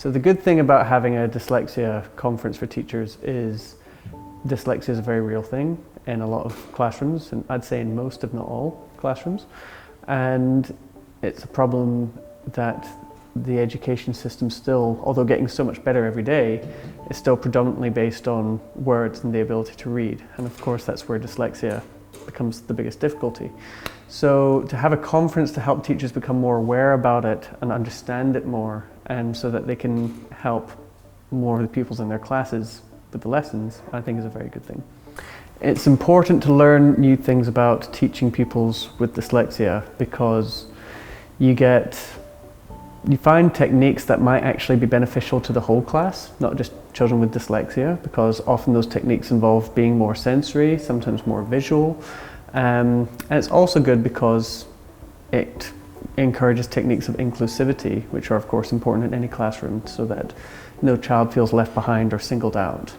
So the good thing about having a dyslexia conference for teachers is dyslexia is a very real thing in a lot of classrooms, and I'd say in most, if not all, classrooms. And it's a problem that the education system still, although getting so much better every day, is still predominantly based on words and the ability to read. And of course, that's where dyslexia becomes the biggest difficulty. So to have a conference to help teachers become more aware about it and understand it more, and so that they can help more of the pupils in their classes with the lessons, I think is a very good thing. It's important to learn new things about teaching pupils with dyslexia because you find techniques that might actually be beneficial to the whole class, not just children with dyslexia, because often those techniques involve being more sensory, sometimes more visual. And it's also good because it encourages techniques of inclusivity, which are of course important in any classroom, so that no child feels left behind or singled out.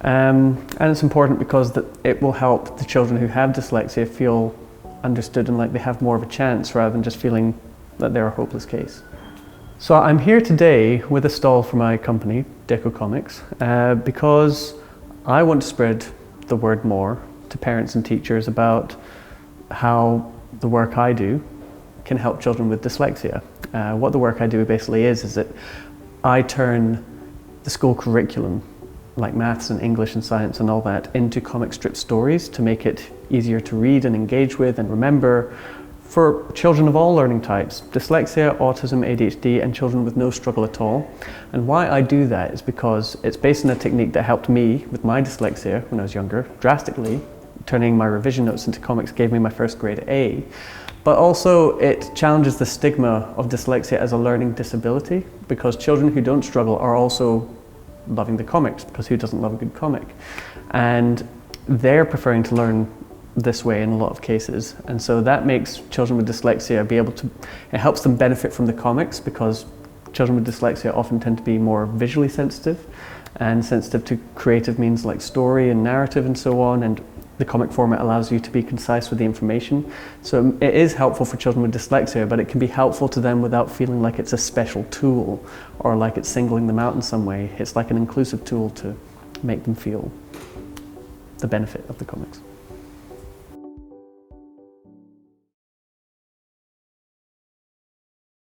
And it's important because it will help the children who have dyslexia feel understood and like they have more of a chance, rather than just feeling that they're a hopeless case. So I'm here today with a stall for my company, Deco Comics, because I want to spread the word more to parents and teachers about how the work I do can help children with dyslexia. What the work I do basically is that I turn the school curriculum, like maths and English and science and all that, into comic strip stories to make it easier to read and engage with and remember for children of all learning types: dyslexia, autism, ADHD, and children with no struggle at all. And why I do that is because it's based on a technique that helped me with my dyslexia when I was younger, drastically. Turning my revision notes into comics gave me my first grade A. But also it challenges the stigma of dyslexia as a learning disability, because children who don't struggle are also loving the comics, because who doesn't love a good comic? And they're preferring to learn this way in a lot of cases. And so that makes children with dyslexia it helps them benefit from the comics, because children with dyslexia often tend to be more visually sensitive and sensitive to creative means like story and narrative and so on. And the comic format allows you to be concise with the information. So it is helpful for children with dyslexia, but it can be helpful to them without feeling like it's a special tool or like it's singling them out in some way. It's like an inclusive tool to make them feel the benefit of the comics.